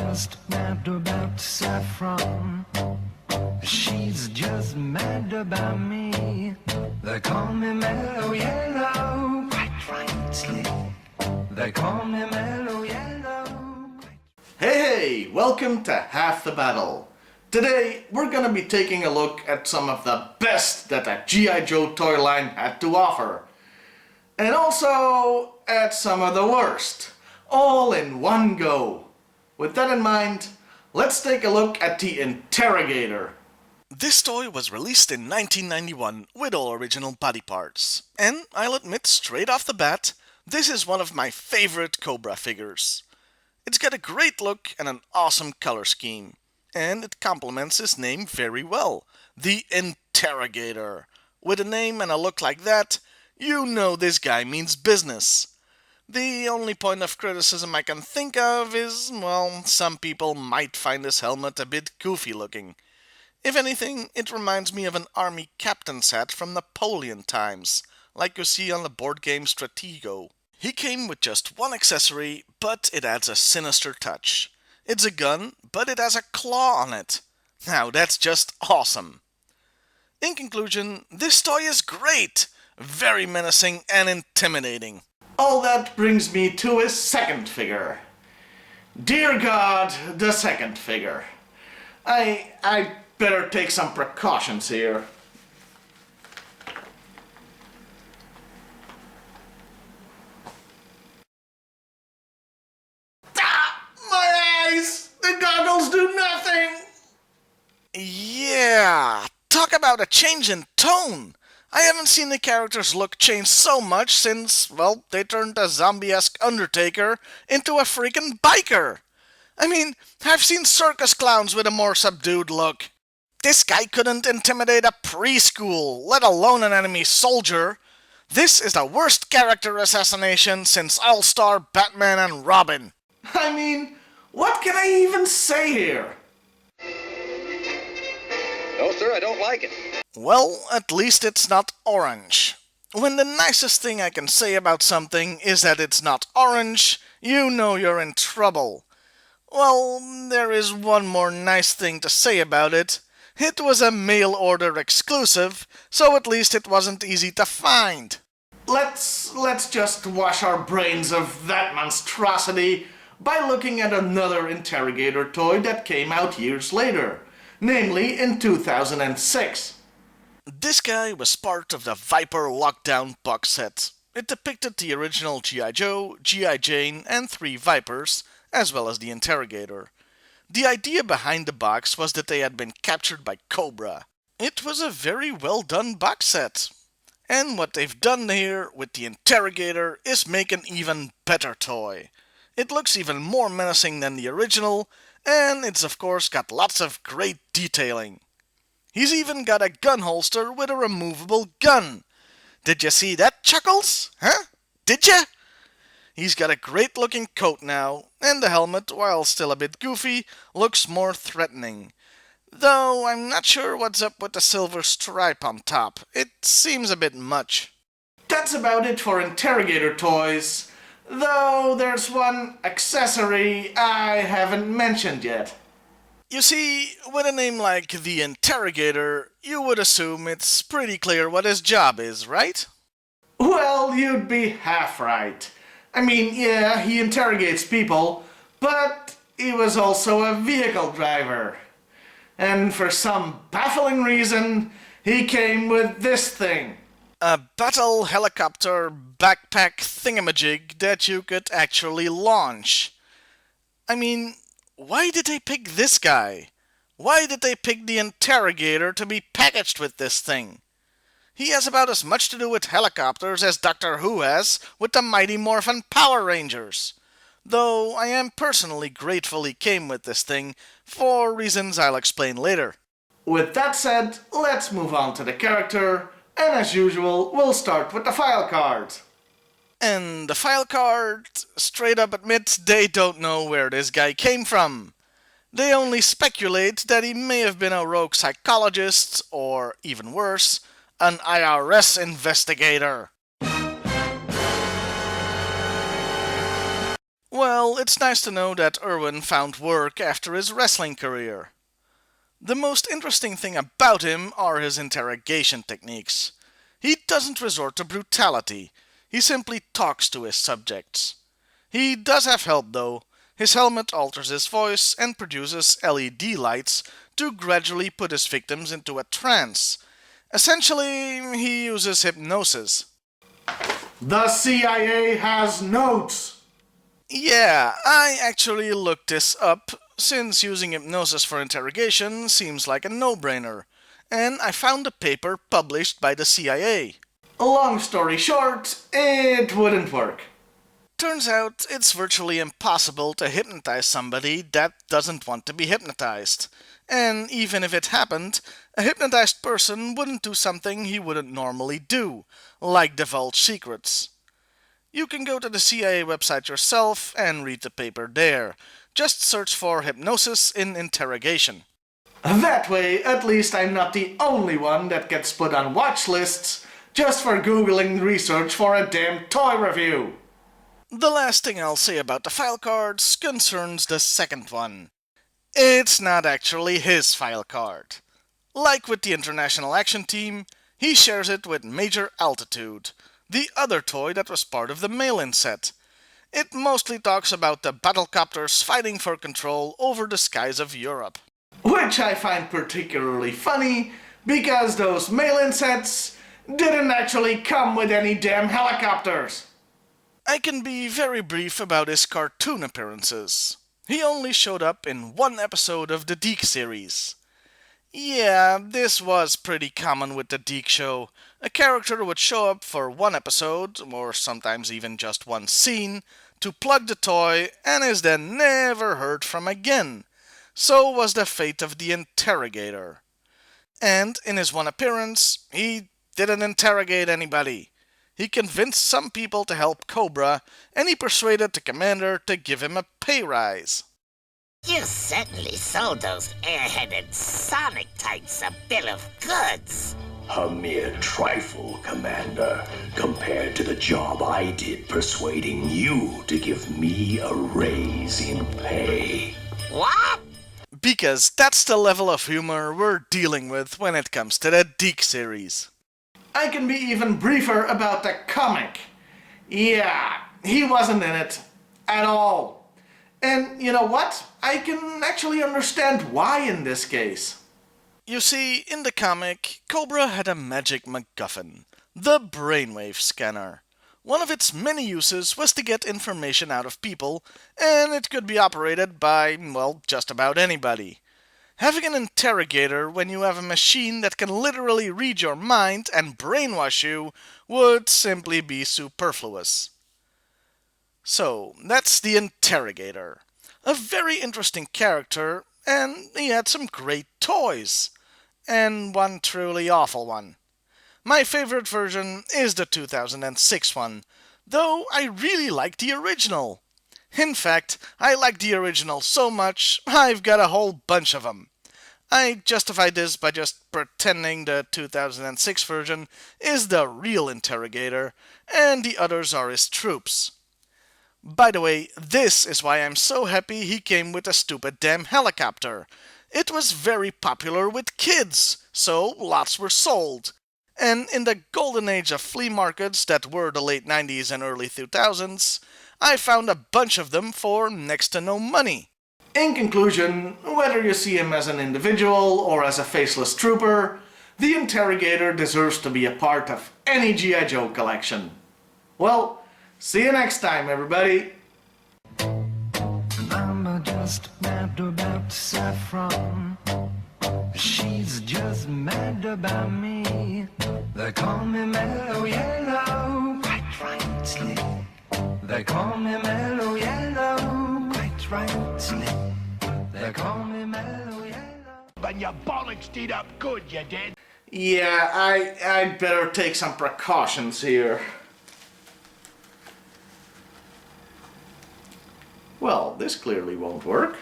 just mad about saffron. She's just mad about me. They call me Mellow Yellow, quite rightly. They call me Mellow Yellow. Hey, welcome to Half the Battle. Today, we're gonna be taking a look at some of the best that the GIJoe toy line had to offer. And also at some of the worst, all in one go. With that in mind, let's take a look at the Interrogator. This toy was released in 1991 with all original body parts. And I'll admit straight off the bat, this is one of my favorite Cobra figures. It's got a great look and an awesome color scheme. And it complements his name very well, the Interrogator. With a name and a look like that, you know this guy means business. The only point of criticism I can think of is, well, some people might find this helmet a bit goofy looking. If anything, it reminds me of an army captain's hat from Napoleon times, like you see on the board game Stratego. He came with just one accessory, but it adds a sinister touch. It's a gun, but it has a claw on it. Now that's just awesome. In conclusion, this toy is great, very menacing and intimidating. All that brings me to his second figure. Dear God, the second figure. I better take some precautions here. My eyes! The goggles do nothing! Yeah, talk about a change in tone. I haven't seen the character's look change so much since, well, they turned a zombie-esque Undertaker into a freaking biker. I mean, I've seen circus clowns with a more subdued look. This guy couldn't intimidate a preschool, let alone an enemy soldier. This is the worst character assassination since All-Star Batman and Robin. I mean, what can I even say here? No, sir, I don't like it. Well, at least it's not orange. When the nicest thing I can say about something is that it's not orange, you know you're in trouble. Well, there is one more nice thing to say about it. It was a mail order exclusive, so at least it wasn't easy to find. Let's just wash our brains of that monstrosity by looking at another Interrogator toy that came out years later, namely in 2006. This guy was part of the Viper Lockdown box set. It depicted the original G.I. Joe, G.I. Jane, and 3 Vipers, as well as the Interrogator. The idea behind the box was that they had been captured by Cobra. It was a very well done box set. And what they've done here with the Interrogator is make an even better toy. It looks even more menacing than the original, and it's of course got lots of great detailing. He's even got a gun holster with a removable gun. Did you see that, Chuckles? Huh? Did ya? He's got a great looking coat now, and the helmet, while still a bit goofy, looks more threatening. Though I'm not sure what's up with the silver stripe on top. It seems a bit much. That's about it for Interrogator toys, though there's one accessory I haven't mentioned yet. You see, with a name like the Interrogator, you would assume it's pretty clear what his job is, right? Well, you'd be half right. I mean, yeah, he interrogates people, but he was also a vehicle driver. And for some baffling reason, he came with this thing. A battle helicopter backpack thingamajig that you could actually launch. I mean, why did they pick this guy? Why did they pick the Interrogator to be packaged with this thing? He has about as much to do with helicopters as Doctor Who has with the Mighty Morphin Power Rangers. Though I am personally grateful he came with this thing, for reasons I'll explain later. With that said, let's move on to the character, and as usual, we'll start with the file card. And the file card straight up admits they don't know where this guy came from. They only speculate that he may have been a rogue psychologist, or even worse, an IRS investigator. Well, it's nice to know that Irwin found work after his wrestling career. The most interesting thing about him are his interrogation techniques. He doesn't resort to brutality, he simply talks to his subjects. He does have help though. His helmet alters his voice and produces LED lights to gradually put his victims into a trance. Essentially, he uses hypnosis. The CIA has notes! Yeah, I actually looked this up, since using hypnosis for interrogation seems like a no-brainer, and I found a paper published by the CIA. Long story short, it wouldn't work. Turns out it's virtually impossible to hypnotize somebody that doesn't want to be hypnotized. And even if it happened, a hypnotized person wouldn't do something he wouldn't normally do, like divulge secrets. You can go to the CIA website yourself and read the paper there. Just search for hypnosis in interrogation. That way, at least I'm not the only one that gets put on watch lists just for googling research for a damn toy review. The last thing I'll say about the file cards concerns the second one. It's not actually his file card. Like with the International Action Team, he shares it with Major Altitude, the other toy that was part of the mail-in set. It mostly talks about the battlecopters fighting for control over the skies of Europe. Which I find particularly funny, because those mail-in sets didn't actually come with any damn helicopters. I can be very brief about his cartoon appearances. He only showed up in one episode of the Deke series. Yeah, this was pretty common with the Deke show. A character would show up for one episode, or sometimes even just one scene, to plug the toy, and is then never heard from again. So was the fate of the Interrogator. And in his one appearance, he didn't interrogate anybody. He convinced some people to help Cobra, and he persuaded the commander to give him a pay rise. You certainly sold those airheaded Sonic types a bill of goods. A mere trifle, Commander, compared to the job I did persuading you to give me a raise in pay. What? Because that's the level of humor we're dealing with when it comes to the Deke series. I can be even briefer about the comic. Yeah, he wasn't in it at all. And you know what? I can actually understand why in this case. You see, in the comic, Cobra had a magic MacGuffin, the brainwave scanner. One of its many uses was to get information out of people, and it could be operated by, well, just about anybody. Having an interrogator when you have a machine that can literally read your mind and brainwash you would simply be superfluous. So, that's the Interrogator. A very interesting character, and he had some great toys. And one truly awful one. My favorite version is the 2006 one, though I really like the original. In fact, I like the original so much, I've got a whole bunch of them. I justify this by just pretending the 2006 version is the real Interrogator, and the others are his troops. By the way, this is why I'm so happy he came with a stupid damn helicopter. It was very popular with kids, so lots were sold. And in the golden age of flea markets that were the late 90s and early 2000s, I found a bunch of them for next to no money. In conclusion, whether you see him as an individual or as a faceless trooper, the Interrogator deserves to be a part of any G.I. Joe collection. Well, see you next time, everybody! Mama just mad about Saffron. She's just mad about me. They call me Mellow Yellow, quite rightly. They call me Mellow Yellow, quite rightly. They call me Mellow Yellow. And your bollocks did up good, you did. Yeah, I'd better take some precautions here. Well, this clearly won't work.